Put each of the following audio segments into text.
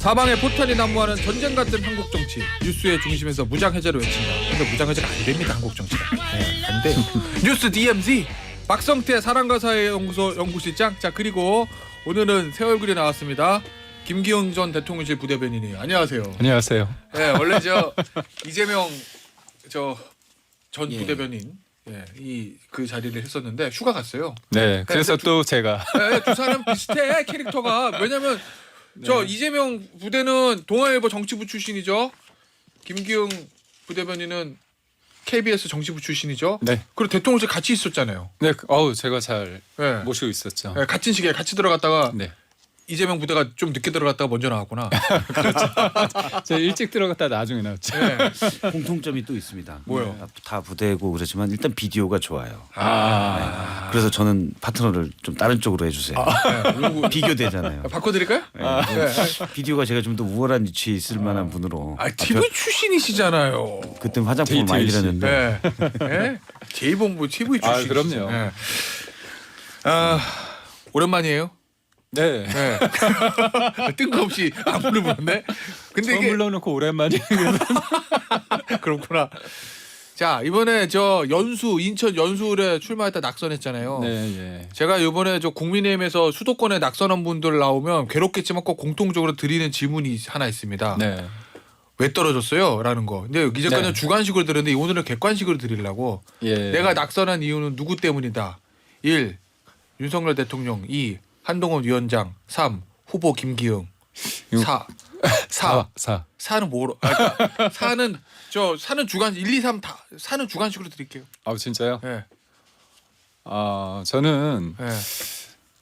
사방에 포탄이 난무하는 전쟁 같은 한국 정치. 뉴스의 중심에서 무장해제를 외친다. 근데 무장해제가 안 됩니다. 한국 정치가. 네, 안 돼요. 뉴스 DMZ 박성태 사랑과 사회 연구소 연구실장. 자, 그리고 오늘은 새 얼굴이 나왔습니다. 김기현 전 대통령실 부대변인이에요. 안녕하세요. 안녕하세요. 네, 원래 이재명 전 부대변인 그 자리를 했었는데 휴가 갔어요. 네, 그래서 또 제가 네, 두 사람 비슷해 캐릭터가. 왜냐면 이재명 부대는 동아일보 정치부 출신이죠. 김기현 부대변인은 KBS 정치부 출신이죠. 네. 그리고 대통령실 같이 있었잖아요. 네, 제가 잘 네. 모시고 있었죠. 네, 같은 시기에 같이 들어갔다가 네. 이재명 부대가 좀 늦게 들어갔다가 먼저 나왔구나. 제가 일찍 들어갔다 나중에 나왔죠. 네. 공통점이 또 있습니다. 뭐요? 다 부대고 그렇지만 일단 비디오가 좋아요. 아. 그래서 저는 파트너를 좀 다른 쪽으로 해주세요. 네. 비교되잖아요. 바꿔드릴까요? 네. 비디오가 제가 좀 더 우월한 위치에 있을 만한 분으로. TV 출신이시잖아요. 그때 화장품을 많이 JTBC. 드렸는데 네. 네. 제2본부 TV 출신. 그럼요. 네. 오랜만이에요. 네. 네. 뜬금없이 안부를 물었네. 근데 처음 이게 불러놓고 오랜만에 그렇구나. 자, 이번에 인천 연수에 출마했다 낙선했잖아요. 네, 예. 제가 이번에 국민의힘에서 수도권에 낙선한 분들 나오면 괴롭겠지만 꼭 공통적으로 드리는 질문이 하나 있습니다. 네. 왜 떨어졌어요? 라는 거. 근데 이제까지는 네. 주관식으로 들었는데 오늘은 객관식으로 드리려고. 예. 내가 낙선한 이유는 누구 때문이다. 1. 윤석열 대통령. 2. 한동훈 위원장. 3. 후보 김기흥. 4. 4는 뭐로? 그러니까 4는 사는 주관 1, 2, 3 다 사는 주관식으로 드릴게요. 진짜요? 네. 저는 네.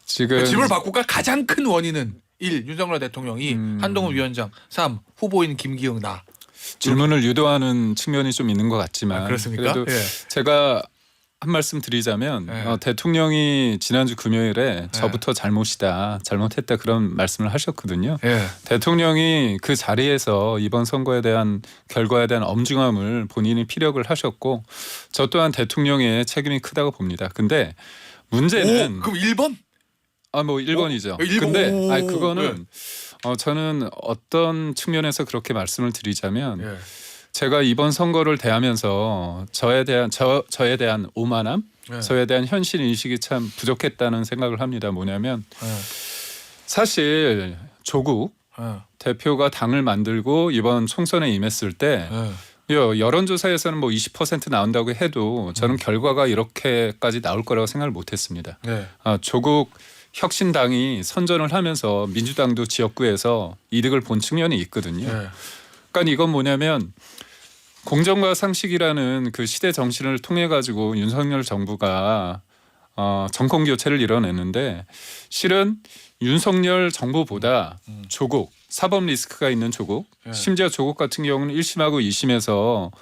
지금 질문을 바꿀까? 가장 큰 원인은 1. 윤석열 대통령. 2. 한동훈 위원장. 3. 후보인 김기흥 나. 질문을 유도하는 측면이 좀 있는 것 같지만 그렇습니까? 그래도 예. 제가 한 말씀 드리자면 네. 대통령이 지난주 금요일에 저부터 잘못했다 그런 말씀을 하셨거든요. 예. 대통령이 그 자리에서 이번 선거에 대한 결과에 대한 엄중함을 본인이 피력을 하셨고 저 또한 대통령의 책임이 크다고 봅니다. 근데 문제는 그럼 1번? 1번이죠. 근데 그거는 저는 어떤 측면에서 그렇게 말씀을 드리자면 예. 제가 이번 선거를 대하면서 저에 대한 오만함, 저에 대한 현실 인식이 참 부족했다는 생각을 합니다. 뭐냐면 사실 조국 대표가 당을 만들고 이번 총선에 임했을 때 여론조사에서는 20% 나온다고 해도 저는 결과가 이렇게까지 나올 거라고 생각을 못했습니다. 조국 혁신당이 선전을 하면서 민주당도 지역구에서 이득을 본 측면이 있거든요. 그러니까 이건 뭐냐면 공정과 상식이라는 그 시대 정신을 통해 가지고 윤석열 정부가 정권 교체를 이뤄냈는데 실은 윤석열 정부보다 조국 사법 리스크가 있는 조국 심지어 조국 같은 경우는 1심하고 2심에서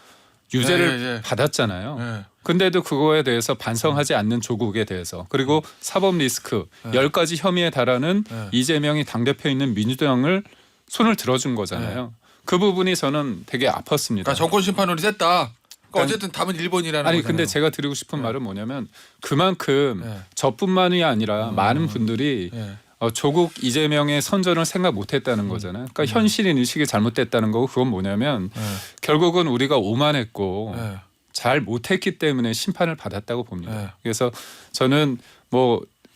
유죄를 받았잖아요. 근데도 그거에 대해서 반성하지 않는 조국에 대해서 그리고 사법 리스크 10가지 혐의에 달하는 이재명이 당대표에 있는 민주당을 손을 들어준 거잖아요. 그 부분이 저는 되게 아팠습니다. 그러니까 정권 심판론이 셌다. 그러니까 어쨌든 답은 1번이라는 거잖아요. 근데 제가 드리고 싶은 말은 뭐냐면 그만큼 저뿐만이 아니라 많은 분들이 조국 이재명의 선전을 생각 못했다는 거잖아요. 그러니까 현실인 인식이 잘못됐다는 거고 그건 뭐냐면 결국은 우리가 오만했고 잘 못했기 때문에 심판을 받았다고 봅니다. 그래서 저는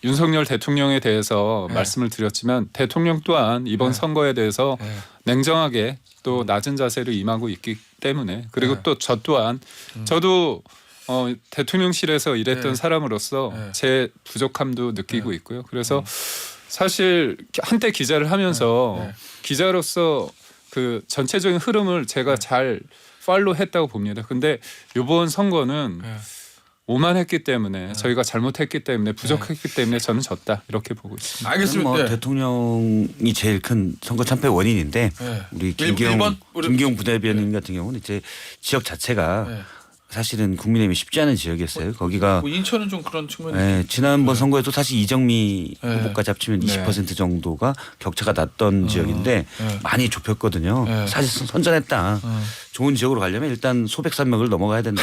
윤석열 대통령에 대해서 말씀을 드렸지만 대통령 또한 이번 선거에 대해서 냉정하게 또 낮은 자세로 임하고 있기 때문에 그리고 또 저 또한 저도 대통령실에서 일했던 사람으로서 제 부족함도 느끼고 있고요. 그래서 사실 한때 기자를 하면서 기자로서 그 전체적인 흐름을 제가 잘 팔로우했다고 봅니다. 근데 이번 선거는 오만했기 때문에 저희가 잘못했기 때문에 부족했기 때문에 저는 졌다 이렇게 보고 있습니다. 알겠습니다. 대통령이 제일 큰 선거 참패 원인인데 우리 김기용 부대변인 같은 경우는 이제 지역 자체가 사실은 국민의힘이 쉽지 않은 지역이었어요. 거기가 인천은 좀 그런 측면이 지난번 선거에도 사실 이정미 후보까지 합치면 20% 정도가 격차가 났던 지역인데 많이 좁혔거든요. 사실 선전했다. 좋은 지역으로 가려면 일단 소백산맥을 넘어가야 된다.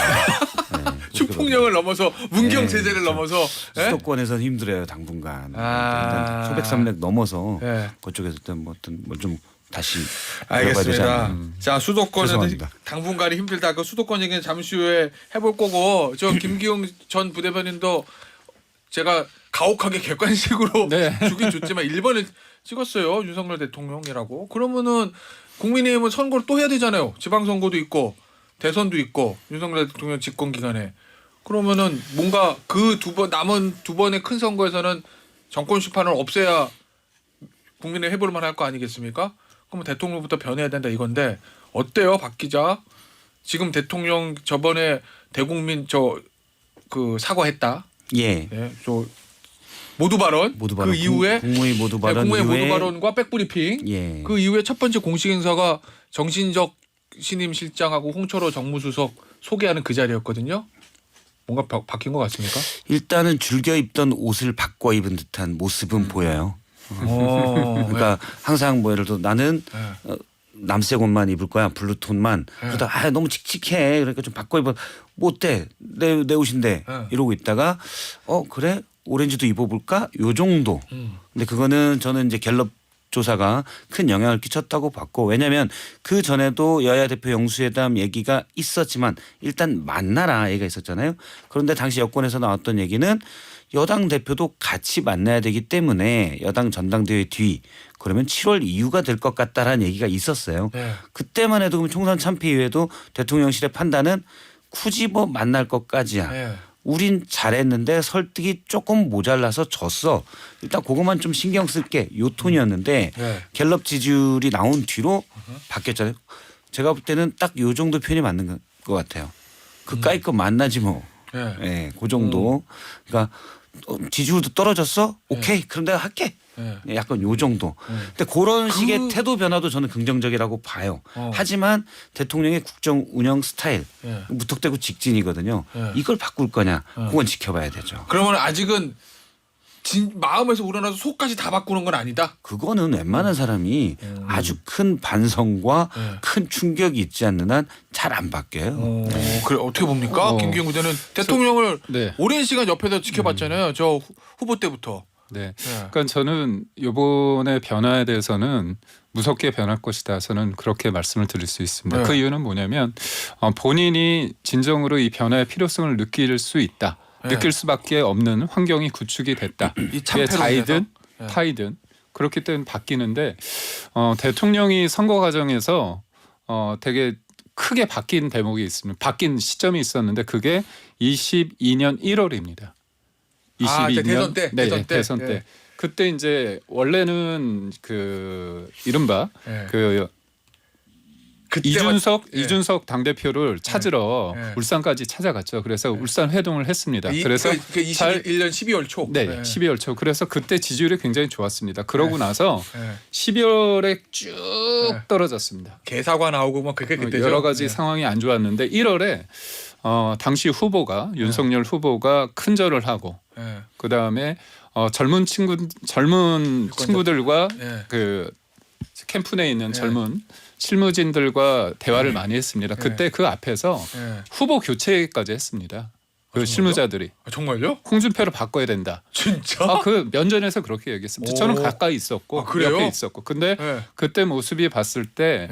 축풍령을 넘어서 문경 제재를 넘어서 수도권에서는 힘들어요 당분간. 일단 소백산맥 넘어서 그쪽에서 좀 다시 해봐야 되지 알겠습니다. 않나. 자, 수도권은 죄송합니다. 당분간이 힘들다. 그 수도권 얘기는 잠시 후에 해볼 거고 저 김기용 전 부대변인도 제가 가혹하게 객관식으로 네. 주긴 줬지만 1번을 찍었어요. 윤석열 대통령이라고. 그러면은 국민의힘은 선거를 또 해야 되잖아요. 지방선거도 있고 대선도 있고 윤석열 대통령 집권 기간에. 그러면은 뭔가 그 남은 두 번의 큰 선거에서는 정권 심판을 없애야 국민의 해볼 만할 거 아니겠습니까? 그러면 대통령부터 변해야 된다 이건데 어때요, 박 기자? 지금 대통령 저번에 대국민 그 사과했다. 예. 예, 모두 발언. 그 이후에 국무회의 모두 발언 국무회의 이후에 모두 발언과 백브리핑. 예. 그 이후에 첫 번째 공식 행사가 정신적 신임 실장하고 홍철호 정무수석 소개하는 그 자리였거든요. 뭔가 바뀐 것 같습니까? 일단은 즐겨 입던 옷을 바꿔 입은 듯한 모습은 보여요. 그러니까 항상 뭐 예를 들어 나는 남색 옷만 입을 거야 블루톤만 그러다 너무 칙칙해 그러니까 좀 바꿔 입어 뭐 어때 내 옷인데 이러고 있다가 그래 오렌지도 입어볼까 요 정도. 근데 그거는 저는 이제 갤럽 조사가 큰 영향을 끼쳤다고 봤고 왜냐하면 그 전에도 여야 대표 영수회담 얘기가 있었지만 일단 만나라 얘기가 있었잖아요. 그런데 당시 여권에서 나왔던 얘기는 여당 대표도 같이 만나야 되기 때문에 여당 전당대회 뒤 그러면 7월 이후가 될 것 같다라는 얘기가 있었어요. 네. 그때만 해도 총선 참패 이후에도 대통령실의 판단은 굳이 뭐 만날 것까지야. 네. 우린 잘했는데 설득이 조금 모자라서 졌어. 일단 그것만 좀 신경 쓸게. 요 톤이었는데 네. 갤럽 지지율이 나온 뒤로 바뀌었잖아요. 제가 볼 때는 딱 요 정도 표현이 맞는 것 같아요. 그까이 거 만나지 뭐. 네. 예, 그 정도. 그러니까 지지율도 떨어졌어? 오케이. 그럼 내가 할게. 네. 약간 요 정도. 근데 그런 식의 태도 변화도 저는 긍정적이라고 봐요. 하지만 대통령의 국정 운영 스타일 무턱대고 직진이거든요. 이걸 바꿀 거냐? 그건 지켜봐야 되죠. 그러면 아직은 마음에서 우러나서 속까지 다 바꾸는 건 아니다. 그거는 웬만한 사람이 아주 큰 반성과 큰 충격이 있지 않는 한 잘 안 바뀌어요. 그래 어떻게 봅니까? 김기용 부대는 대통령을 네. 오랜 시간 옆에서 지켜봤잖아요. 저 후보 때부터. 네. 그러니까 저는 이번에 변화에 대해서는 무섭게 변할 것이다. 저는 그렇게 말씀을 드릴 수 있습니다. 네. 그 이유는 뭐냐면 본인이 진정으로 이 변화의 필요성을 느낄 수 있다. 느낄 수밖에 없는 환경이 구축이 됐다. 이 그게 참패로 자이든 인해서? 타이든 그렇기 때문에 바뀌는데 대통령이 선거 과정에서 되게 크게 바뀐 대목이 있습니다. 바뀐 시점이 있었는데 그게 22년 1월입니다. 22년 대선 때? 네, 대선 때. 때. 그때 이제 원래는 그 이른바 그 이준석 당대표를 찾으러 울산까지 찾아갔죠. 그래서 울산 회동을 했습니다. 그래서 21년 12월 초. 네, 12월 초. 그래서 그때 지지율이 굉장히 좋았습니다. 그러고 나서 12월에 쭉 떨어졌습니다. 개사과 나오고 뭐 그게 그때죠. 여러 가지 상황이 안 좋았는데 1월에 당시 후보가 윤석열 후보가 큰절을 하고 그다음에 젊은 친구들과 그 캠프 내에 있는 젊은 실무진들과 대화를 많이 했습니다. 그때 그 앞에서 후보 교체까지 했습니다. 그 실무자들이. 정말요? 홍준표를 바꿔야 된다. 진짜? 그 면전에서 그렇게 얘기했습니다. 저는 가까이 있었고 옆에 있었고. 근데 그때 모습이 봤을 때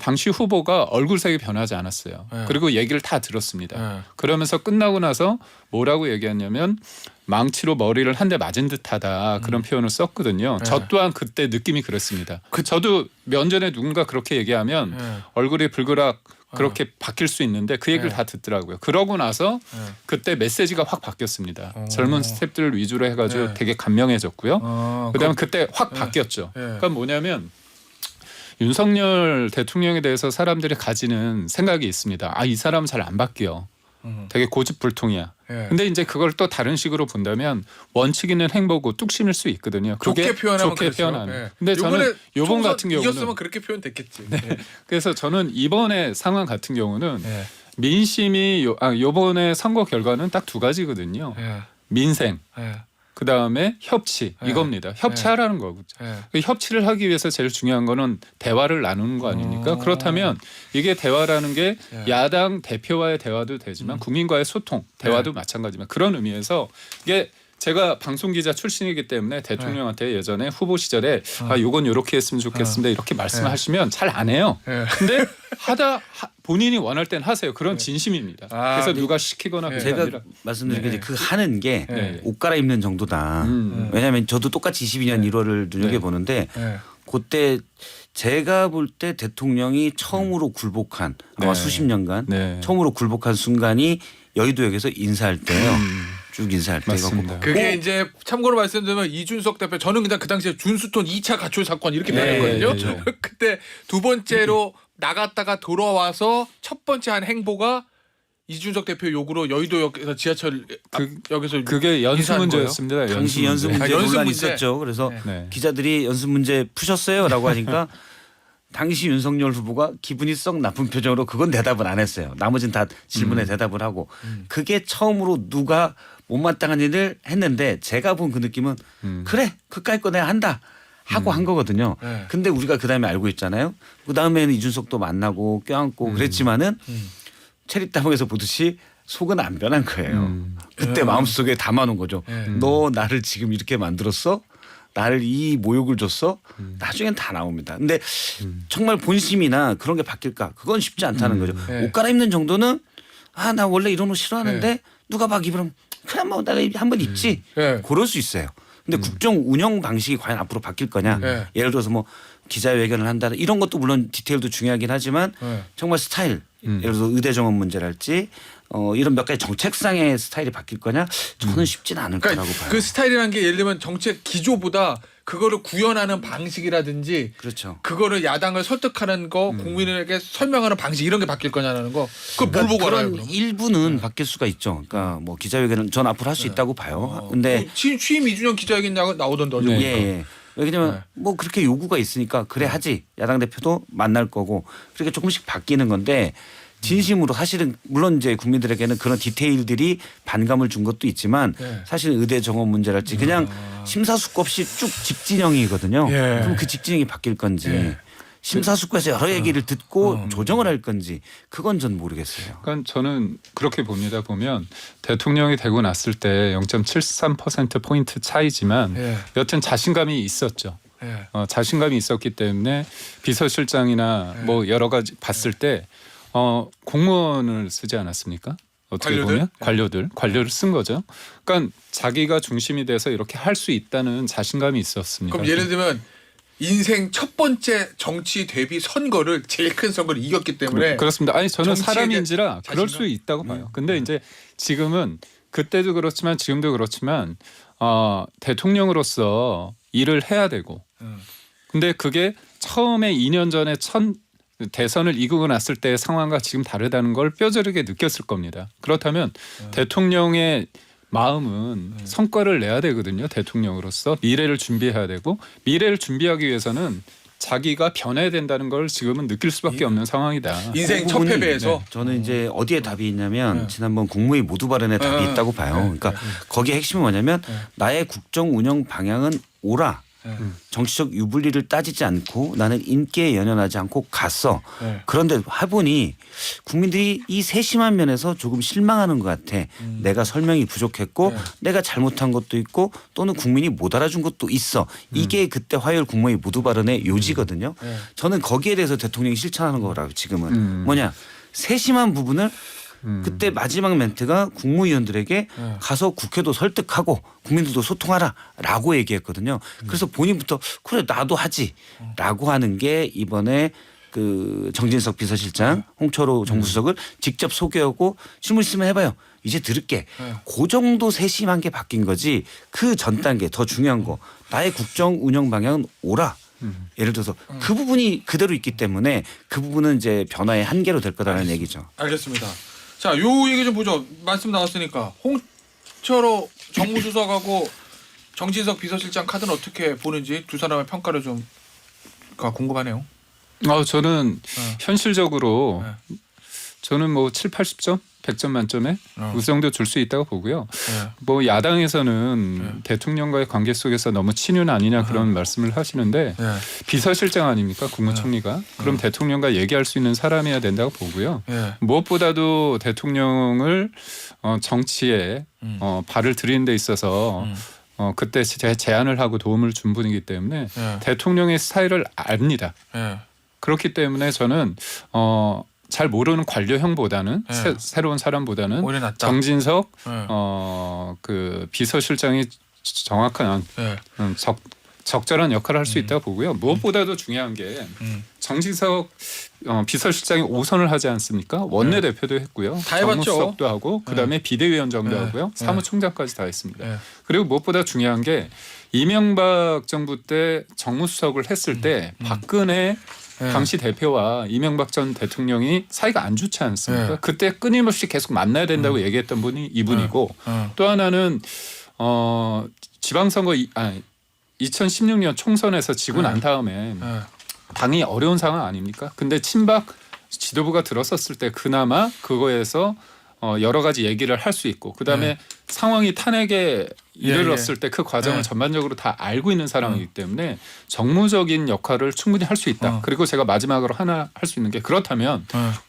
당시 후보가 얼굴색이 변하지 않았어요. 그리고 얘기를 다 들었습니다. 그러면서 끝나고 나서 뭐라고 얘기했냐면 망치로 머리를 한 대 맞은 듯하다 그런 표현을 썼거든요. 저 또한 그때 느낌이 그랬습니다. 저도 면전에 누군가 그렇게 얘기하면 얼굴이 불그락 그렇게 바뀔 수 있는데 그 얘기를 다 듣더라고요. 그러고 나서 그때 메시지가 확 바뀌었습니다. 젊은 스태프들 위주로 해가지고 되게 감명해졌고요. 그다음에 그때 확 바뀌었죠. 그러니까 뭐냐면 윤석열 대통령에 대해서 사람들이 가지는 생각이 있습니다. 이 사람은 잘 안 바뀌어. 되게 고집불통이야. 근데 이제 그걸 또 다른 식으로 본다면 원칙 있는 행보고 뚝심일 수 있거든요. 좋게 표현하면 좋게 표현하면. 근데 저는 이번 같은 경우는 이겼으면 그렇게 표현됐겠지. 그래서 저는 이번에 상황 같은 경우는 민심이 요번에 선거 결과는 딱 두 가지거든요. 민생. 그다음에 협치 이겁니다. 협치하라는 거고. 협치를 하기 위해서 제일 중요한 거는 대화를 나누는 거 아닙니까? 그렇다면 이게 대화라는 게 야당 대표와의 대화도 되지만 국민과의 소통, 대화도 마찬가지지만 그런 의미에서 이게 제가 방송 기자 출신이기 때문에 대통령한테 예전에 후보 시절에 요건 요렇게 했으면 좋겠습니다. 이렇게 말씀하시면 잘 안 해요. 근데 본인이 원할 땐 하세요. 그런 진심입니다. 그래서 누가 시키거나 그게 제가 아니라 말씀드린 게 그 하는 게 옷 네. 갈아입는 정도다. 왜냐하면 저도 똑같이 22년 1월을 눈여겨보는데 그때 제가 볼 때 대통령이 처음으로 굴복한 아마 수십 년간 처음으로 굴복한 순간이 여의도역에서 인사할 때예요. 쭉 인사할 때. 맞습니다. 그게 이제 참고로 말씀드리면 이준석 대표 저는 그냥 그 당시에 준수톤 2차 가출 사건 이렇게 변했거든요. 그렇죠. 그때 두 번째로 나갔다가 돌아와서 첫 번째 한 행보가 이준석 대표 요구로 여의도역에서 지하철 역에서 그게 연수 인사한 문제였습니다. 당시 연수 문제 연수 논란이 문제. 있었죠. 그래서 네. 기자들이 연수 문제 푸셨어요라고 하니까 당시 윤석열 후보가 기분이 썩 나쁜 표정으로 그건 대답을 안 했어요. 나머지는 다 질문에 대답을 하고 그게 처음으로 누가 못마땅한 일을 했는데 제가 본 그 느낌은 그래 그까이 거 내가 한다 하고 한 거거든요. 근데 우리가 그다음에 알고 있잖아요. 그다음에는 이준석도 만나고 껴안고 그랬지만은 체리따봉에서 보듯이 속은 안 변한 거예요. 그때 마음속에 담아놓은 거죠. 너 나를 지금 이렇게 만들었어? 나를 이 모욕을 줬어? 나중엔 다 나옵니다. 근데 정말 본심이나 그런 게 바뀔까? 그건 쉽지 않다는 거죠. 옷 갈아입는 정도는 나 원래 이런 옷 싫어하는데 누가 막 입으면 그냥 뭐 내가 한번 입지. 그럴 수 있어요. 근데 국정 운영 방식이 과연 앞으로 바뀔 거냐? 예를 들어서 뭐 기자회견을 한다 이런 것도 물론 디테일도 중요하긴 하지만 정말 스타일 예를 들어서 의대 정원 문제랄지 이런 몇 가지 정책상의 스타일이 바뀔 거냐? 저는 쉽진 않을 그러니까 거라고 봐요. 그 스타일이라는 게 예를 들면 정책 기조보다 그거를 구현하는 방식이라든지 그렇죠. 그거를 야당을 설득하는 거 국민에게 설명하는 방식 이런 게 바뀔 거냐는 거 그걸 뭘 보고 알아요? 그런 일부는 바뀔 수가 있죠. 그러니까 뭐 기자회견은 전 앞으로 할 수 있다고 봐요. 근데 취임 이준영 기자회견 나오던데 어제 보니까. 예. 왜냐면 뭐 그렇게 요구가 있으니까 그래 하지. 야당 대표도 만날 거고 그렇게 조금씩 바뀌는 건데 진심으로 사실은 물론 이제 국민들에게는 그런 디테일들이 반감을 준 것도 있지만 사실 의대 정원 문제랄지 그냥 심사숙고 없이 쭉 직진형이거든요. 그럼 그 직진형이 바뀔 건지 심사숙고해서 여러 얘기를 듣고 조정을 할 건지 그건 전 모르겠어요. 그러니까 저는 그렇게 봅니다. 보면 대통령이 되고 났을 때 0.73%포인트 차이지만 여튼 자신감이 있었죠. 자신감이 있었기 때문에 비서실장이나 뭐 여러 가지 봤을 때 공무원을 쓰지 않았습니까? 어떻게 관료들? 보면 관료를 쓴 거죠. 그러니까 자기가 중심이 돼서 이렇게 할 수 있다는 자신감이 있었습니다. 그럼 예를 들면 인생 첫 번째 정치 데뷔 선거를 제일 큰 선거를 이겼기 때문에 그렇습니다. 아니 저는 정치에 사람인지라 그럴 수 자신감? 있다고 봐요. 근데 이제 지금은 그때도 그렇지만 지금도 그렇지만 대통령으로서 일을 해야 되고 근데 그게 처음에 2년 전에 대선을 이기고 났을 때의 상황과 지금 다르다는 걸 뼈저리게 느꼈을 겁니다. 그렇다면 대통령의 마음은 성과를 내야 되거든요. 대통령으로서 미래를 준비해야 되고 미래를 준비하기 위해서는 자기가 변해야 된다는 걸 지금은 느낄 수밖에 없는 상황이다. 인생 첫 부분이 패배에서 저는 이제 어디에 답이 있냐면 지난번 국무회의 모두 발언에 답이 있다고 봐요. 그러니까 거기에 핵심이 뭐냐면 나의 국정 운영 방향은 오라. 정치적 유불리를 따지지 않고 나는 인기에 연연하지 않고 갔어. 그런데 해보니 국민들이 이 세심한 면에서 조금 실망하는 것 같아. 내가 설명이 부족했고 내가 잘못한 것도 있고 또는 국민이 못 알아준 것도 있어. 이게 그때 화요일 국무회의 모두 발언의 요지거든요. 저는 거기에 대해서 대통령이 실천하는 거라고 지금은. 뭐냐. 세심한 부분을 그때 마지막 멘트가 국무위원들에게 가서 국회도 설득하고 국민들도 소통하라라고 얘기했거든요. 그래서 본인부터 그래 나도 하지라고 하는 게 이번에 그 정진석 비서실장, 홍철호 정무수석을 직접 소개하고 질문 있으면 해봐요. 이제 들을게. 그 정도 세심한 게 바뀐 거지. 그 전 단계 더 중요한 거 나의 국정 운영 방향은 오라. 예를 들어서 그 부분이 그대로 있기 때문에 그 부분은 이제 변화의 한계로 될 거다라는 얘기죠. 알겠습니다. 자, 요 얘기 좀 보죠. 말씀 나왔으니까 홍철호 정무수석하고 정진석 비서실장 카드는 어떻게 보는지 두 사람의 평가를 좀 궁금하네요. 저는 현실적으로 저는 뭐 7, 80점 100점 만점에 그 정도 줄 수 있다고 보고요. 네. 뭐 야당에서는 대통령과의 관계 속에서 너무 친윤 아니냐 그런 말씀을 하시는데 네. 비서실장 아닙니까 국무총리가 그럼 대통령과 얘기할 수 있는 사람이어야 된다고 보고요. 네. 무엇보다도 대통령을 정치에 발을 들이는 데 있어서 그때 제안을 하고 도움을 준 분이기 때문에 대통령의 스타일을 압니다. 그렇기 때문에 저는 잘 모르는 관료형보다는 새로운 사람보다는 오히려 낫다. 정진석 그 비서실장이 정확한 적절한 역할을 할 수 있다고 보고요. 무엇보다도 중요한 게 정진석 비서실장이 5선을 하지 않습니까? 원내대표도 했고요. 다 해봤죠. 정무수석도 하고 그다음에 비대위원장도 하고요. 사무총장까지 다 했습니다. 그리고 무엇보다 중요한 게 이명박 정부 때 정무수석을 했을 때 박근혜 당시 대표와 이명박 전 대통령이 사이가 안 좋지 않습니까? 그때 끊임없이 계속 만나야 된다고 얘기했던 분이 이분이고 또 하나는 지방선거 2016년 총선에서 지고 난 다음에 당이 어려운 상황 아닙니까? 근데 친박 지도부가 들었었을 때 그나마 그거에서 여러 가지 얘기를 할 수 있고 그다음에 상황이 탄핵에 이르렀을 때 그 과정을 전반적으로 다 알고 있는 사람이기 때문에 정무적인 역할을 충분히 할 수 있다. 그리고 제가 마지막으로 하나 할 수 있는 게 그렇다면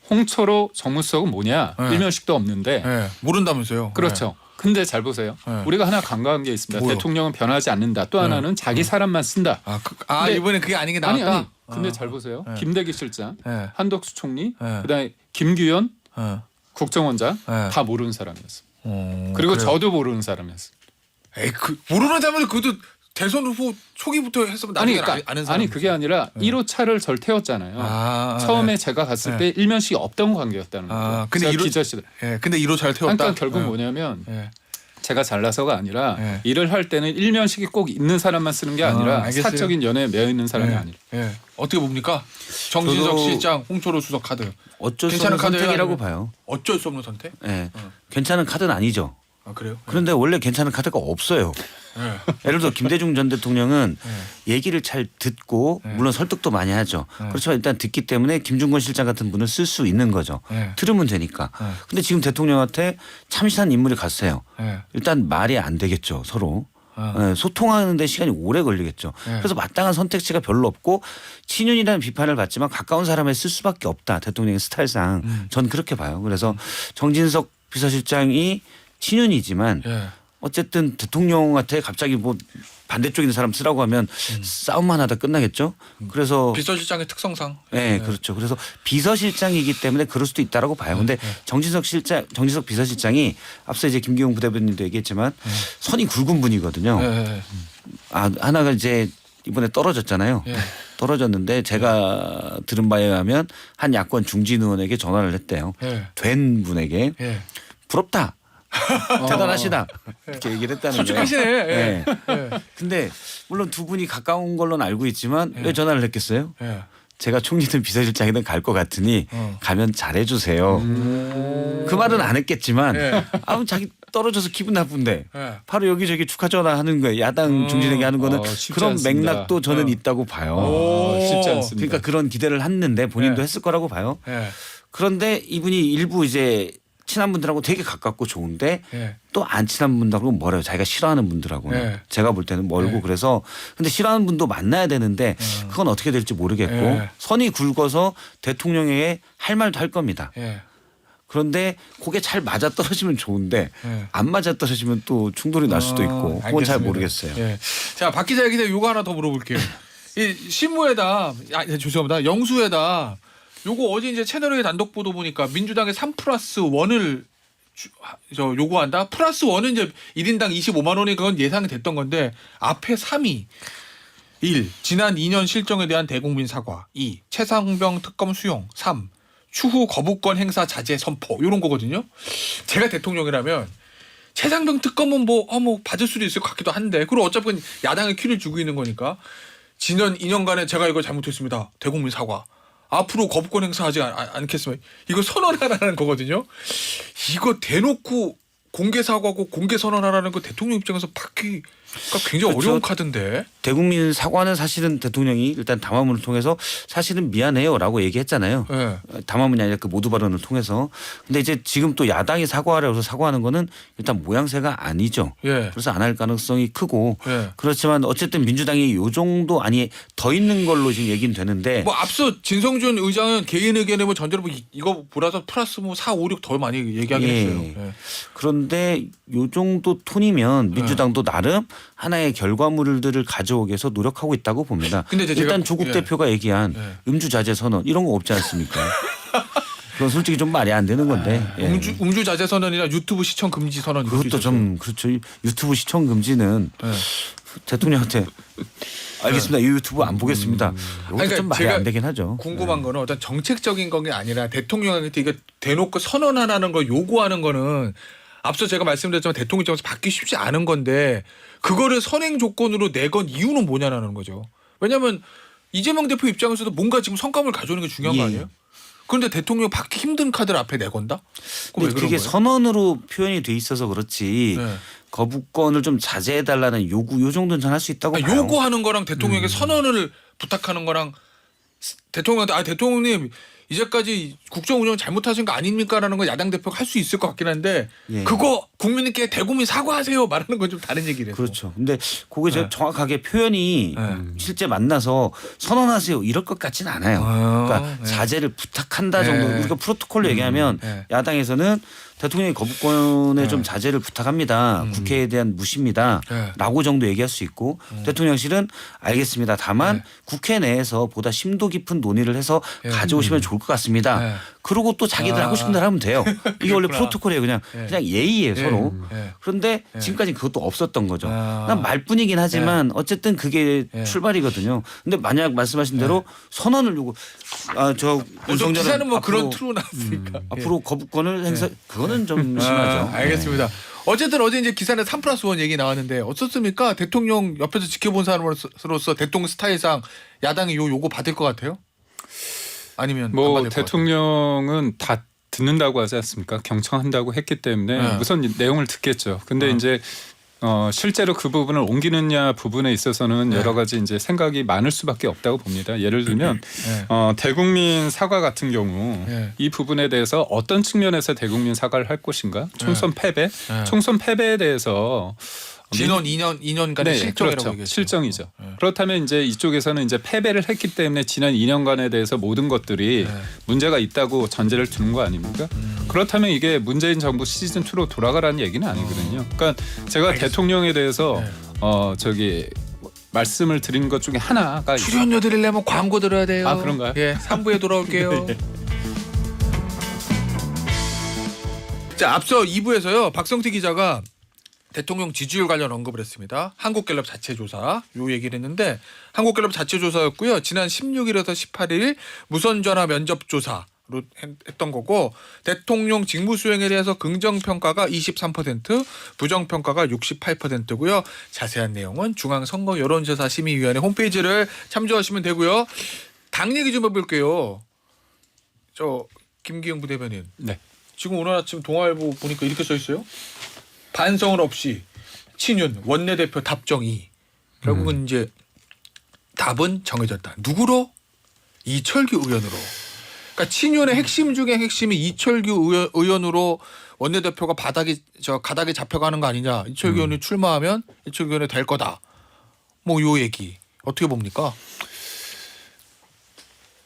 홍철호 정무수석은 뭐냐? 일면식도 없는데 모른다면서요. 그렇죠. 근데 잘 보세요. 우리가 하나 간과한 게 있습니다. 뭐요? 대통령은 변하지 않는다. 또 하나는 자기 사람만 쓴다. 근데 이번에 그게 아닌 게 나왔다. 아니. 근데 잘 보세요. 김대기 실장, 한덕수 총리, 그다음에 김규현 국정원장 다 모르는 사람이었어요. 그리고 그래요? 저도 모르는 사람이었어요. 에이, 모르는 사람은 그래도 대선 후보 초기부터 했으면 나중에 아는 사람. 아니 그게 아니라 1호차를 절 태웠잖아요. 처음에 제가 갔을 때 일면식이 없던 관계였다는 거죠. 근데 기자실. 근데 1호 잘 태웠다. 그러니까 결국 뭐냐면 제가 잘나서가 아니라 일을 할 때는 일면식이 꼭 있는 사람만 쓰는 게 아니라 알겠어요. 사적인 연애에 매여 있는 사람이 아니라. 어떻게 봅니까? 정진석 저도 실장, 홍철호 수석 카드. 어쩔 수 괜찮은 없는 선택이라고 카드예요, 봐요. 어쩔 수 없는 선택? 괜찮은 카드는 아니죠. 그래요? 그런데 원래 괜찮은 카드가 없어요. 예를 들어 김대중 전 대통령은 얘기를 잘 듣고 물론 설득도 많이 하죠. 그렇지만 일단 듣기 때문에 김중건 실장 같은 분을 쓸 수 있는 거죠. 들으면 되니까. 근데 지금 대통령한테 참신한 인물이 갔어요. 일단 말이 안 되겠죠 서로. 소통하는 데 시간이 오래 걸리겠죠. 그래서 마땅한 선택지가 별로 없고 친윤이라는 비판을 받지만 가까운 사람에 쓸 수밖에 없다. 대통령의 스타일상. 전 그렇게 봐요. 그래서 정진석 비서실장이 친윤이지만 어쨌든 대통령한테 갑자기 뭐 반대쪽 있는 사람 쓰라고 하면 싸움만 하다 끝나겠죠. 그래서 비서실장의 특성상. 그렇죠. 그래서 비서실장이기 때문에 그럴 수도 있다라고 봐요. 근데 정진석 비서실장이 앞서 이제 김기용 부대변인도 얘기했지만 선이 굵은 분이거든요. 하나가 이제 이번에 떨어졌잖아요. 떨어졌는데 제가 들은 바에 의하면 한 야권 중진 의원에게 전화를 했대요. 된 분에게 부럽다. 대단하시다. 이렇게 얘기를 했다는 거예요. 솔직하시네. 근데 물론 두 분이 가까운 걸로는 알고 있지만 왜 전화를 했겠어요? 제가 총리든 비서실장이든 갈 것 같으니 가면 잘해주세요. 그 말은 안 했겠지만 자기 떨어져서 기분 나쁜데 바로 여기저기 축하 전화하는 거예요. 야당 중진에게 하는 거는 그런 않습니다. 맥락도 저는 있다고 봐요. 쉽지 않습니다. 그러니까 그런 기대를 했는데 본인도 했을 거라고 봐요. 그런데 이분이 일부 이제 친한 분들하고 되게 가깝고 좋은데 또 안 친한 분들하고 멀어요. 자기가 싫어하는 분들하고는. 제가 볼 때는 멀고 그래서 근데 싫어하는 분도 만나야 되는데 그건 어떻게 될지 모르겠고 선이 굵어서 대통령에게 할 말도 할 겁니다. 그런데 그게 잘 맞아 떨어지면 좋은데 안 맞아 떨어지면 또 충돌이 날 수도 있고 그건 잘 모르겠어요. 자, 박 기자에게 요거 하나 더 물어볼게요. 이 신무회담, 죄송합니다. 영수회담. 요거 어제 이제 채널A 단독 보도 보니까 민주당의 3+1을 요구한다. +1은 이제 1인당 25만 원이 그건 예상이 됐던 건데 앞에 3이 1. 지난 2년 실정에 대한 대국민 사과. 2. 최상병 특검 수용. 3. 추후 거부권 행사 자제 선포. 이런 거거든요. 제가 대통령이라면 최상병 특검은 뭐 받을 수도 있을 것 같기도 한데 그리고 어차피 야당의 키를 주고 있는 거니까 지난 2년간에 제가 이걸 잘못했습니다. 대국민 사과. 앞으로 거부권 행사하지 않겠습니다. 이거 선언하라는 거거든요. 이거 대놓고 공개 사과하고 공개 선언하라는 거 대통령 입장에서 받기 그러니까 굉장히 그렇죠. 어려운 카드인데. 대국민 사과는 사실은 대통령이 일단 담화문을 통해서 사실은 미안해요라고 얘기했잖아요. 네. 담화문이 아니라 그 모두 발언을 통해서. 근데 이제 지금 또 야당이 사과하라고 해서 사과하는 거는 일단 모양새가 아니죠. 예. 그래서 안 할 가능성이 크고 예. 그렇지만 어쨌든 민주당이 요 정도 아니 더 있는 걸로 지금 얘기는 되는데 뭐 앞서 진성준 의장은 개인 의견에 뭐 전제로 뭐 이거 보라서 플러스 뭐 4, 5, 6 더 많이 얘기하긴 예. 했어요. 예. 그런데 요 정도 톤이면 민주당도 나름 하나의 결과물들을 가져오기 위해서 노력하고 있다고 봅니다. 근데 이제 일단 제가- 조국 예. 대표가 얘기한 예. 음주 자제 선언 이런 거 없지 않습니까? 그건 솔직히 좀 말이 안 되는 건데. 예. 음주 자제 선언이나 유튜브 시청 금지 선언 이것도 그것도 있었어요. 좀 그렇죠. 유튜브 시청 금지는 예. 대통령한테 알겠습니다. 이 유튜브 안 보겠습니다. 이것도 그러니까 좀 말이 제가 안 되긴 하죠. 궁금한 거는 어떤 정책적인 건 게 아니라 대통령한테 이거 대놓고 선언하라는 걸 요구하는 거는 앞서 제가 말씀드렸지만 대통령 입장에서 받기 쉽지 않은 건데 그거를 선행 조건으로 내건 이유는 뭐냐라는 거죠. 왜냐하면 이재명 대표 입장에서도 뭔가 지금 성과물 가져오는 게 중요한 거 예. 아니에요? 그런데 대통령 받기 힘든 카드를 앞에 내건다? 그럼 왜 근데 그런 그게 거예요? 선언으로 표현이 돼 있어서 그렇지 네. 거부권을 좀 자제해달라는 요구 요 정도는 전 할 수 있다고 봐요. 요구하는 거랑 대통령에게 선언을 부탁하는 거랑 대통령한테 대통령님 이제까지 국정 운영 잘못하신 거 아닙니까라는 거 야당 대표가 할 수 있을 것 같긴 한데 예. 그거 국민께 대국민 사과하세요 말하는 건 좀 다른 얘기래요. 그렇죠. 근데 그게 네. 정확하게 표현이 네. 실제 만나서 선언하세요 이럴 것 같지는 않아요. 그러니까 네. 자제를 부탁한다 정도. 네. 우리가 프로토콜로 얘기하면 네. 야당에서는 대통령이 거부권에 네. 좀 자제를 부탁합니다. 국회에 대한 무시입니다. 네. 라고 정도 얘기할 수 있고 대통령실은 알겠습니다. 다만 네. 국회 내에서 보다 심도 깊은 논의를 해서 네. 가져오시면 좋을 것 같습니다. 네. 그러고 또 자기들 아. 하고 싶은 대로 하면 돼요. 이게 원래 그렇구나. 프로토콜이에요. 그냥 네. 그냥 예의예요 서로. 네. 그런데 지금까지 그것도 없었던 거죠. 아. 난 말뿐이긴 하지만 어쨌든 그게 네. 출발이거든요. 근데 만약 말씀하신 대로 선언을 요구 저 윤석열은 기사는 뭐 그런 앞으로, 투로 났으니까. 예. 앞으로 거부권을 행사 그거는 좀 심하죠. 알겠습니다. 어쨌든 어제 이제 기사는 3+1 얘기 나왔는데 어떻습니까? 대통령 옆에서 지켜본 사람으로서 대통령 스타일상 야당이 요구 받을 것 같아요? 아니면 안 뭐 받을 것 대통령은 다 듣는다고 하지 않습니까? 경청한다고 했기 때문에 네. 우선 내용을 듣겠죠. 근데 이제 실제로 그 부분을 옮기느냐 부분에 있어서는 네. 여러 가지 이제 생각이 많을 수밖에 없다고 봅니다. 예를 들면 네. 대국민 사과 같은 경우 네. 이 부분에 대해서 어떤 측면에서 대국민 사과를 할 것인가? 총선 패배, 네. 총선 패배에 대해서 진원 2년간의 네, 실정이라고 그렇죠. 얘기했죠. 실정이죠. 네. 그렇다면 이제 이쪽에서는 이제 패배를 했기 때문에 지난 2년간에 대해서 모든 것들이 네. 문제가 있다고 전제를 두는 거 아닙니까? 그렇다면 이게 문재인 정부 시즌 2로 돌아가라는 얘기는 아니거든요. 그러니까 제가 대통령에 대해서 네. 말씀을 드린 것 중에 하나가 출연료 드리려면 광고 들어야 돼요. 아, 그런가요? 예, 3부에 돌아올게요. 네. 자, 앞서 2부에서요. 박성태 기자가 대통령 지지율 관련 언급을 했습니다. 한국갤럽 자체 조사 요 얘기를 했는데 한국갤럽 자체 조사였고요. 지난 16일에서 18일 무선 전화 면접 조사로 했던 거고 대통령 직무 수행에 대해서 긍정 평가가 23%, 부정 평가가 68%고요. 자세한 내용은 중앙선거 여론조사 심의위원회 홈페이지를 참조하시면 되고요. 당 얘기 좀 해볼게요. 저 김기영 부대변인. 네. 지금 오늘 아침 동아일보 보니까 이렇게 써 있어요. 반성을 없이 친윤 원내대표 답정이 결국은 이제 답은 정해졌다. 누구로? 이철규 의원으로. 그러니까 친윤의 핵심 중에 핵심이 이철규 의원으로 원내대표가 가닥에 잡혀가는 거 아니냐. 이철규 의원이 출마하면 이철규 의원이 될 거다. 뭐 요 얘기 어떻게 봅니까?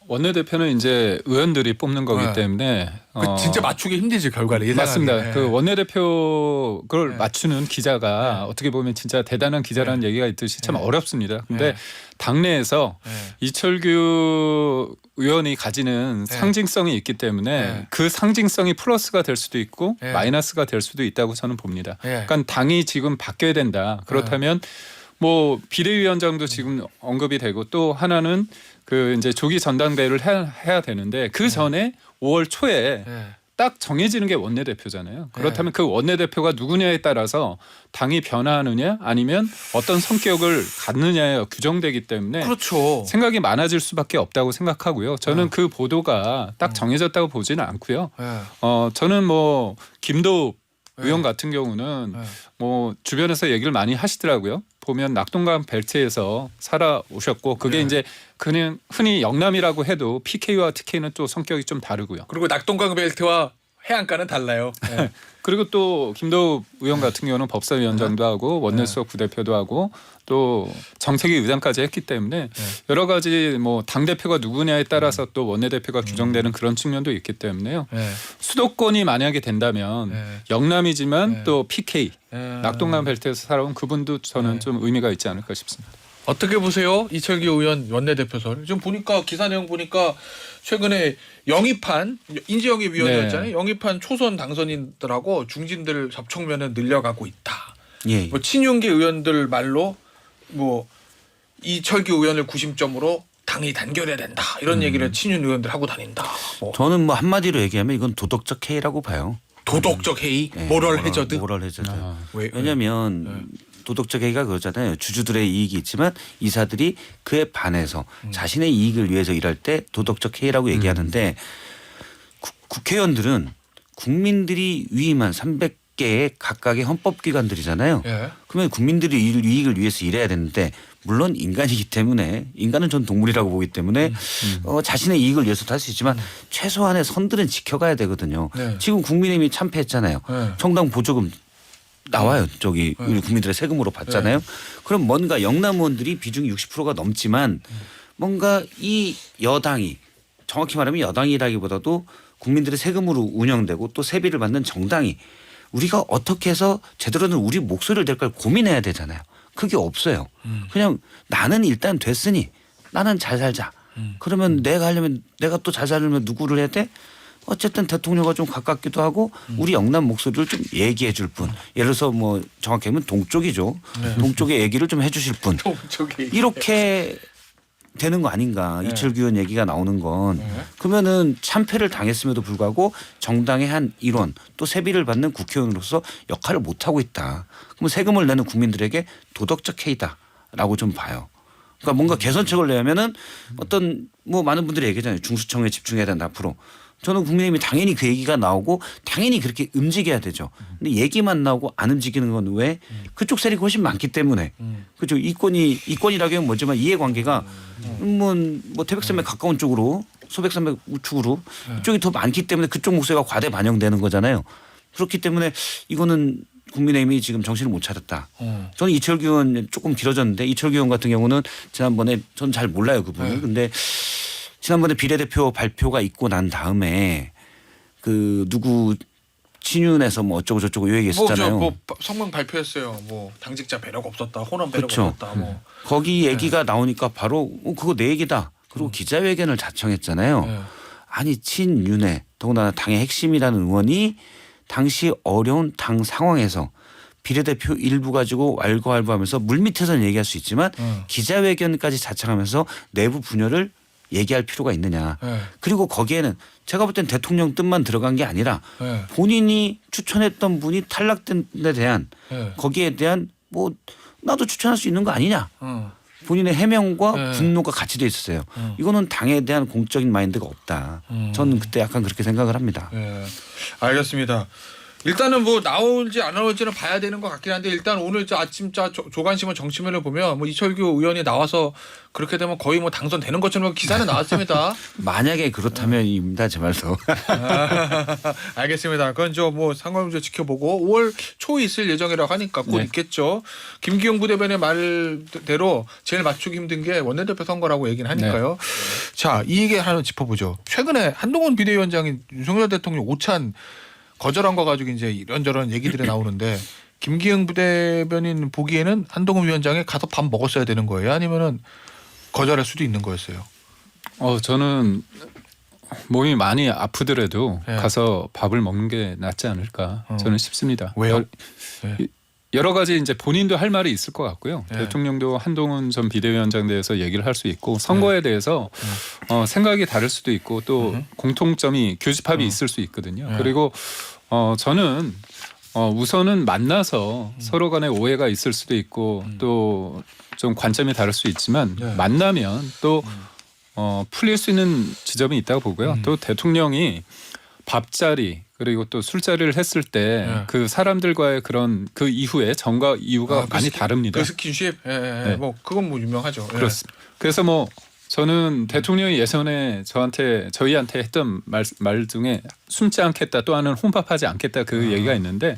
원내대표는 이제 의원들이 뽑는 거기 네. 때문에 진짜 맞추기 힘들지 결과를 예상하기. 맞습니다. 네. 그 원내대표 그걸 네. 맞추는 기자가 어떻게 보면 진짜 대단한 기자라는 얘기가 있듯이 참 어렵습니다. 근데 네. 당내에서 네. 이철규 의원이 가지는 네. 상징성이 있기 때문에 네. 그 상징성이 플러스가 될 수도 있고 네. 마이너스가 될 수도 있다고 저는 봅니다. 네. 그러니까 당이 지금 바뀌어야 된다. 그렇다면 뭐 비대위원장도 지금 언급이 되고 또 하나는 그 이제 조기 전당대회를 해야 되는데 그 전에 5월 초에 네. 딱 정해지는 게 원내대표잖아요. 그렇다면 그 원내대표가 누구냐에 따라서 당이 변화하느냐 아니면 어떤 성격을 갖느냐에 규정되기 때문에 그렇죠. 생각이 많아질 수밖에 없다고 생각하고요. 저는 그 보도가 딱 정해졌다고 보지는 않고요. 네. 저는 뭐 김도읍 의원 같은 경우는 네. 뭐 주변에서 얘기를 많이 하시더라고요. 보면 낙동강 벨트에서 살아오셨고 그게 이제 그냥 흔히 영남이라고 해도 PK와 TK는 또 성격이 좀 다르고요. 그리고 낙동강 벨트와 해안가는 달라요. 네. 그리고 또 김도우 의원 같은 경우는 법사위원장도 하고 원내수석 부대표도 하고 또 정책위 의장까지 했기 때문에 여러 가지 뭐 당 대표가 누구냐에 따라서 또 원내대표가 규정되는 그런 측면도 있기 때문에요. 수도권이 만약에 된다면 영남이지만 또 PK 낙동강 벨트에서 살아온 그분도 저는 좀 의미가 있지 않을까 싶습니다. 어떻게 보세요? 이철규 의원 원내대표설. 지금 보니까 기사 내용 보니까 최근에 영입한 인지영입위원회였잖아요. 영입한 초선 당선인들하고 중진들 접촉면은 늘려가고 있다. 예. 뭐 친윤계 의원들 말로 뭐 이철규 의원을 구심점으로 당이 단결해야 된다. 이런 얘기를 친윤 의원들 하고 다닌다. 뭐. 저는 뭐 한마디로 얘기하면 이건 도덕적 해이라고 봐요. 도덕적 해이, 모럴 해저드. 모럴 해저드. 왜? 왜냐하면 도덕적 해이가 그러잖아요. 주주들의 이익이 있지만 이사들이 그에 반해서 자신의 이익을 위해서 일할 때 도덕적 해이라고 얘기하는데 국회의원들은 국민들이 위임한 300개의 각각의 헌법기관들이잖아요. 예. 그러면 국민들의 이익을 위해서 일해야 되는데 물론 인간이기 때문에 인간은 전 동물이라고 보기 때문에 자신의 이익을 위해서도 할 수 있지만 최소한의 선들은 지켜가야 되거든요. 네. 지금 국민의힘이 참패했잖아요. 네. 정당 보조금 나와요. 저기 우리 국민들의 세금으로 받잖아요. 그럼 뭔가 영남 의원들이 비중이 60%가 넘지만 뭔가 이 여당이 정확히 말하면 여당이라기보다도 국민들의 세금으로 운영되고 또 세비를 받는 정당이 우리가 어떻게 해서 제대로 된 우리 목소리를 낼 걸 고민해야 되잖아요. 그게 없어요. 그냥 나는 일단 됐으니 나는 잘 살자. 그러면 내가 하려면 내가 또 잘 살려면 누구를 해야 돼? 어쨌든 대통령과 좀 가깝기도 하고 우리 영남 목소리를 좀 얘기해 줄 분. 예를 들어서 뭐 정확히 하면 동쪽이죠. 동쪽의 얘기를 좀 해 주실 분. 이렇게 되는 거 아닌가. 이철규 의원 얘기가 나오는 건. 그러면은 참패를 당했음에도 불구하고 정당의 한 일원 또 세비를 받는 국회의원으로서 역할을 못하고 있다. 그럼 세금을 내는 국민들에게 도덕적 해이다라고 좀 봐요. 그러니까 뭔가 개선책을 내면은 어떤 뭐 많은 분들이 얘기하잖아요. 중수청에 집중해야 된다 앞으로. 저는 국민의힘이 당연히 그 얘기가 나오고 당연히 그렇게 움직여야 되죠. 근데 얘기만 나오고 안 움직이는 건 왜? 그쪽 세력이 훨씬 많기 때문에. 그죠. 이권이라고 하면 뭐지만 이해관계가 뭐 태백산맥 가까운 쪽으로 소백산맥 우측으로 이쪽이 더 많기 때문에 그쪽 목소리가 과대 반영되는 거잖아요. 그렇기 때문에 이거는 국민의힘이 지금 정신을 못 차렸다. 저는 이철규 의원 조금 길어졌는데 이철규 의원 같은 경우는 지난번에 저는 잘 몰라요 그분을. 근데 지난번에 비례대표 발표가 있고 난 다음에 그 누구 친윤에서 뭐 어쩌고 저쩌고 요 얘기 했었잖아요. 뭐 성명 발표했어요. 뭐 당직자 배려가 없었다. 호남 배려가 그렇죠. 없었다. 뭐. 거기 얘기가 나오니까 바로 그거 내 얘기다. 그리고 기자회견을 자청했잖아요. 아니 친윤회 더군다나 당의 핵심이라는 의원이 당시 어려운 당 상황에서 비례대표 일부 가지고 왈가왈부하면서 물밑에서는 얘기할 수 있지만 기자회견까지 자청하면서 내부 분열을 얘기할 필요가 있느냐. 그리고 거기에는 제가 볼 땐 대통령 뜻만 들어간 게 아니라 본인이 추천했던 분이 탈락된 데 대한 거기에 대한 뭐 나도 추천할 수 있는 거 아니냐. 본인의 해명과 분노가 같이 돼 있었어요. 이거는 당에 대한 공적인 마인드가 없다. 저는 그때 약간 그렇게 생각을 합니다. 알겠습니다. 일단은 뭐 나올지 안 나올지는 봐야 되는 것 같긴 한데 일단 오늘 아침 조간신문 정치면을 보면 뭐 이철규 의원이 나와서 그렇게 되면 거의 뭐 당선되는 것처럼 기사는 나왔습니다. 만약에 그렇다면입니다. 제 말도. 알겠습니다. 그건 뭐 상관없이 지켜보고 5월 초에 있을 예정이라고 하니까 곧 있겠죠. 김기용 부대변의 말대로 제일 맞추기 힘든 게 원내대표 선거라고 얘기는 하니까요. 자, 이 얘기 하나 짚어보죠. 최근에 한동훈 비대위원장이 윤석열 대통령 오찬 거절한 거 가지고 이제 이런저런 얘기들이 나오는데 김기영 부대변인 보기에는 한동훈 위원장이 가서 밥 먹었어야 되는 거예요? 아니면은 거절할 수도 있는 거였어요? 저는 몸이 많이 아프더라도 가서 밥을 먹는 게 낫지 않을까 저는 싶습니다. 왜요? 여러 가지 이제 본인도 할 말이 있을 것 같고요. 대통령도 한동훈 전 비대위원장 대해서 얘기를 할 수 있고 선거에 대해서 생각이 다를 수도 있고 또 공통점이 교집합이 있을 수 있거든요. 그리고 저는 우선은 만나서 서로 간에 오해가 있을 수도 있고 또 좀 관점이 다를 수 있지만 만나면 또 풀릴 수 있는 지점이 있다고 보고요. 또 대통령이 밥자리 그리고 또 술자리를 했을 때 그 사람들과의 그런 그 이후에 전과 이후가 많이 다릅니다. 그 스킨십, 네. 뭐 그건 뭐 유명하죠. 그렇습니다. 그래서 뭐 저는 대통령이 예전에 저희한테 했던 말 중에 숨지 않겠다 또는 혼밥하지 않겠다 그 얘기가 있는데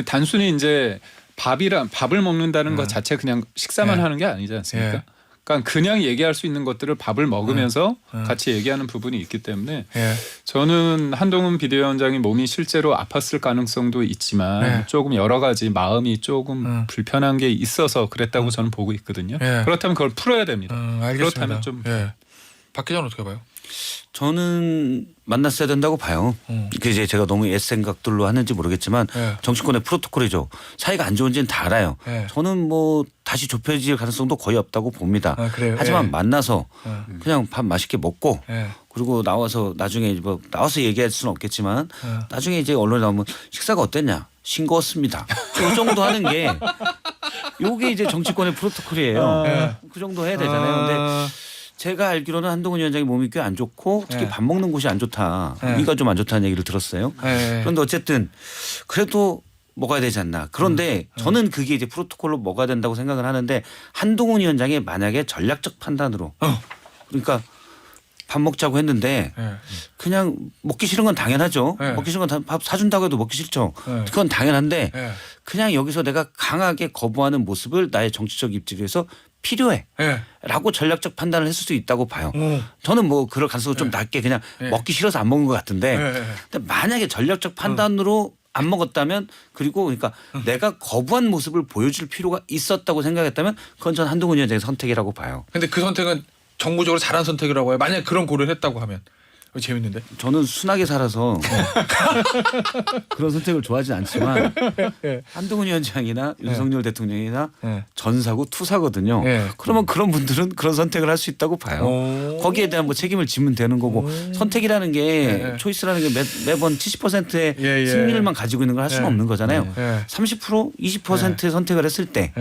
단순히 이제 밥을 먹는다는 것 자체 그냥 식사만 하는 게 아니지 않습니까? 그러니까 그냥 얘기할 수 있는 것들을 밥을 먹으면서 같이 얘기하는 부분이 있기 때문에 저는 한동훈 비대위원장이 몸이 실제로 아팠을 가능성도 있지만 조금 여러 가지 마음이 조금 불편한 게 있어서 그랬다고 저는 보고 있거든요. 그렇다면 그걸 풀어야 됩니다. 알겠습니다. 그렇다면 좀 박 기자는 어떻게 봐요? 저는 만났어야 된다고 봐요. 그 이제 제가 너무 옛 생각들로 하는지 모르겠지만 정치권의 프로토콜이죠. 사이가 안 좋은지는 다 알아요. 저는 뭐 다시 좁혀질 가능성도 거의 없다고 봅니다. 하지만 만나서 그냥 밥 맛있게 먹고 그리고 나와서 나중에 뭐 나와서 얘기할 수는 없겠지만 나중에 이제 언론에 나오면 식사가 어땠냐? 싱거웠습니다. 이 정도 하는 게 요게 이제 정치권의 프로토콜이에요. 그 정도 해야 되잖아요. 근데 제가 알기로는 한동훈 위원장이 몸이 꽤 안 좋고 특히 밥 먹는 곳이 안 좋다. 위가 좀 안 좋다는 얘기를 들었어요. 그런데 어쨌든 그래도 먹어야 되지 않나. 그런데 저는 그게 이제 프로토콜로 먹어야 된다고 생각을 하는데 한동훈 위원장이 만약에 전략적 판단으로 그러니까 밥 먹자고 했는데 그냥 먹기 싫은 건 당연하죠. 먹기 싫은 건 밥 사준다고 해도 먹기 싫죠. 그건 당연한데 그냥 여기서 내가 강하게 거부하는 모습을 나의 정치적 입지에서 필요해 라고 전략적 판단을 했을 수 있다고 봐요. 저는 뭐 그럴 가능성이 좀 낮게 그냥 먹기 싫어서 안 먹은 것 같은데 근데 만약에 전략적 판단으로 안 먹었다면 그리고 그러니까 내가 거부한 모습을 보여줄 필요가 있었다고 생각했다면 그건 전 한동훈 위원장의 선택이라고 봐요. 근데 그 선택은 정무적으로 잘한 선택이라고 해요. 만약에 그런 고려를 했다고 하면. 재밌는데? 저는 순하게 살아서 그런 선택을 좋아하지 않지만 한동훈 위원장이나 윤석열 대통령이나 전사고 투사거든요. 그러면 그런 분들은 그런 선택을 할 수 있다고 봐요. 거기에 대한 뭐 책임을 지면 되는 거고 선택이라는 게 초이스라는 게 매번 70%의 승리를만 가지고 있는 걸 할 수는 없는 거잖아요. 30% 20%의 선택을 했을 때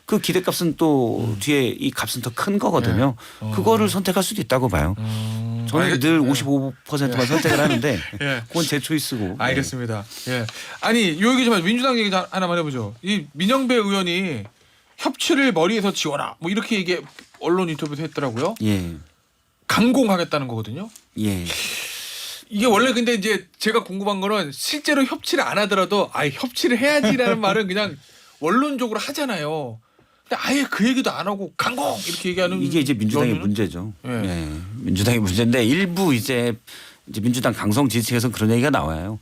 그 기대값은 또 뒤에 이 값은 더 큰 거거든요. 그거를 선택할 수도 있다고 봐요. 저는 늘 55%만 선택을 하는데 그건 제 초이스고. 알겠습니다. 아니 요 얘기 좀 민주당 얘기 하나만 해보죠. 이 민영배 의원이 협치를 머리에서 지워라 뭐 이렇게 이게 언론 인터뷰도 했더라고요. 강공하겠다는 거거든요. 이게 원래 근데 이제 제가 궁금한 거는 실제로 협치를 안 하더라도 협치를 해야지라는 말은 그냥 원론적으로 하잖아요. 근데 아예 그 얘기도 안 하고 강공 이렇게 얘기하는 이게 이제 민주당의 문제죠. 민주당의 문제인데 일부 이제 민주당 강성 지지층에서는 그런 얘기가 나와요.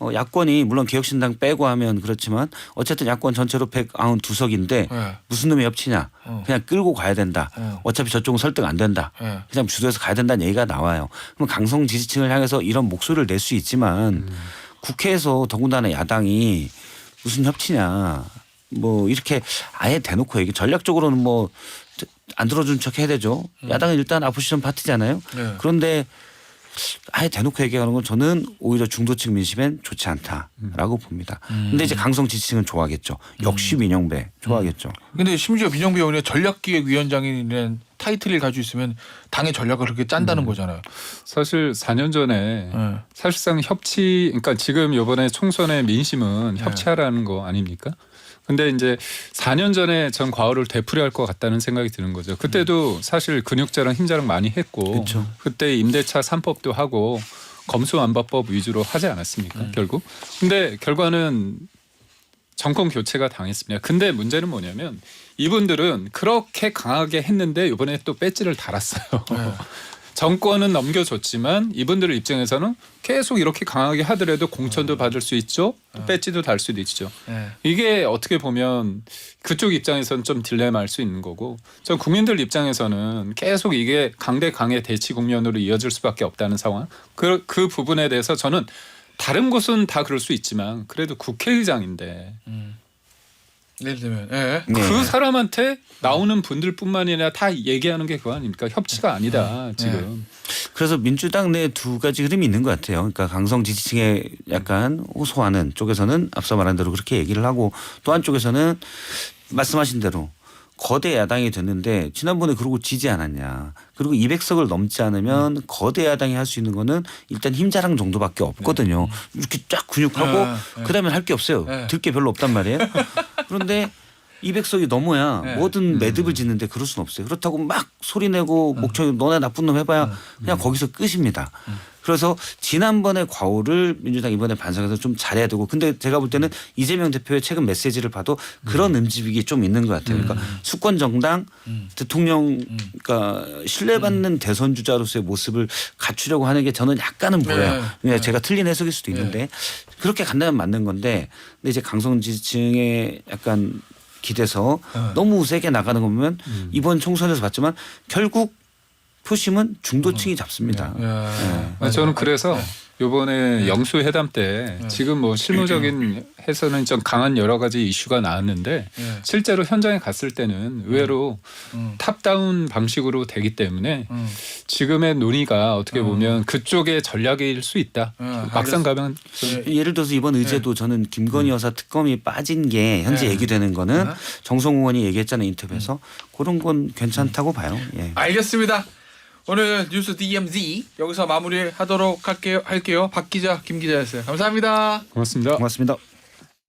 야권이 물론 개혁신당 빼고 하면 그렇지만 어쨌든 야권 전체로 192석인데 무슨 놈의 협치냐. 그냥 끌고 가야 된다. 어차피 저쪽은 설득 안 된다. 그냥 주도해서 가야 된다는 얘기가 나와요. 그럼 강성 지지층을 향해서 이런 목소리를 낼 수 있지만 국회에서 더군다나 야당이 무슨 협치냐. 뭐 이렇게 아예 대놓고 얘기 전략적으로는 뭐 안 들어준 척 해야 되죠. 야당은 일단 아포지션 파티잖아요. 그런데 아예 대놓고 얘기하는 건 저는 오히려 중도층 민심엔 좋지 않다라고 봅니다. 근데 이제 강성 지지층은 좋아하겠죠. 역시 민영배 좋아하겠죠. 근데 심지어 민영배 의원이 전략기획위원장이라는 타이틀을 가지고 있으면 당의 전략을 그렇게 짠다는 거잖아요. 사실 4년 전에 사실상 협치 그러니까 지금 이번에 총선의 민심은 협치하라는 거 아닙니까? 근데 이제 4년 전에 전 과거를 되풀이할 것 같다는 생각이 드는 거죠. 그때도 사실 근육자랑 힘자랑 많이 했고 그때 임대차 3법도 하고 검수완박법 위주로 하지 않았습니까? 결국. 근데 결과는 정권 교체가 당했습니다. 근데 문제는 뭐냐면 이분들은 그렇게 강하게 했는데 이번에 또 배지를 달았어요. 정권은 넘겨줬지만 이분들 입장에서는 계속 이렇게 강하게 하더라도 공천도 받을 수 있죠. 또 배지도 달 수도 있죠. 이게 어떻게 보면 그쪽 입장에서는 좀 딜레마일 수 있는 거고 전 국민들 입장에서는 계속 이게 강대 강의 대치 국면으로 이어질 수밖에 없다는 상황. 그 부분에 대해서 저는 다른 곳은 다 그럴 수 있지만 그래도 국회의장인데 예를 들면 그 사람한테 나오는 분들뿐만 아니라 다 얘기하는 게 그거 아닙니까? 협치가 아니다 지금. 그래서 민주당 내 두 가지 흐름이 있는 것 같아요. 그러니까 강성 지지층에 약간 호소하는 쪽에서는 앞서 말한 대로 그렇게 얘기를 하고 또 한쪽에서는 말씀하신 대로 거대 야당이 됐는데 지난번에 그러고 지지 않았냐. 그리고 200석을 넘지 않으면 거대 야당이 할 수 있는 거는 일단 힘 자랑 정도밖에 없거든요. 이렇게 쫙 근육하고 그다음에 할 게 없어요. 들 게 별로 없단 말이에요. 그런데 200석이 넘어야 뭐든 매듭을 짓는데 그럴 수는 없어요. 그렇다고 막 소리내고 목청이 너네 나쁜 놈 해봐야 그냥 거기서 끝입니다. 그래서 지난번에 과오를 민주당 이번에 반성해서 좀 잘해야 되고 근데 제가 볼 때는 이재명 대표의 최근 메시지를 봐도 그런 움직임이 좀 있는 것 같아요. 그러니까 수권 정당 대통령 그러니까 신뢰받는 대선 주자로서의 모습을 갖추려고 하는 게 저는 약간은 보여요. 그냥 제가 틀린 해석일 수도 있는데 그렇게 간다면 맞는 건데 근데 이제 강성 지지층에 약간 기대서 너무 세게 나가는 거 보면 이번 총선에서 봤지만 결국 표심은 중도층이 잡습니다. 저는 그래서 이번에 영수 회담 때 지금 뭐 실무적인 해서는 좀 강한 여러 가지 이슈가 나왔는데 실제로 현장에 갔을 때는 의외로 탑다운 방식으로 되기 때문에 지금의 논의가 어떻게 보면 그쪽의 전략일 수 있다. 막상 가면 예를 들어서 이번 의제도 저는 김건희 여사 특검이 빠진 게 현재 얘기되는 거는 정성호 의원이 얘기했잖아요 인터뷰에서 그런 건 괜찮다고 봐요. 예. 알겠습니다. 오늘 뉴스 DMZ 여기서 마무리하도록 할게요. 박 기자, 김 기자였어요. 감사합니다. 고맙습니다. 고맙습니다.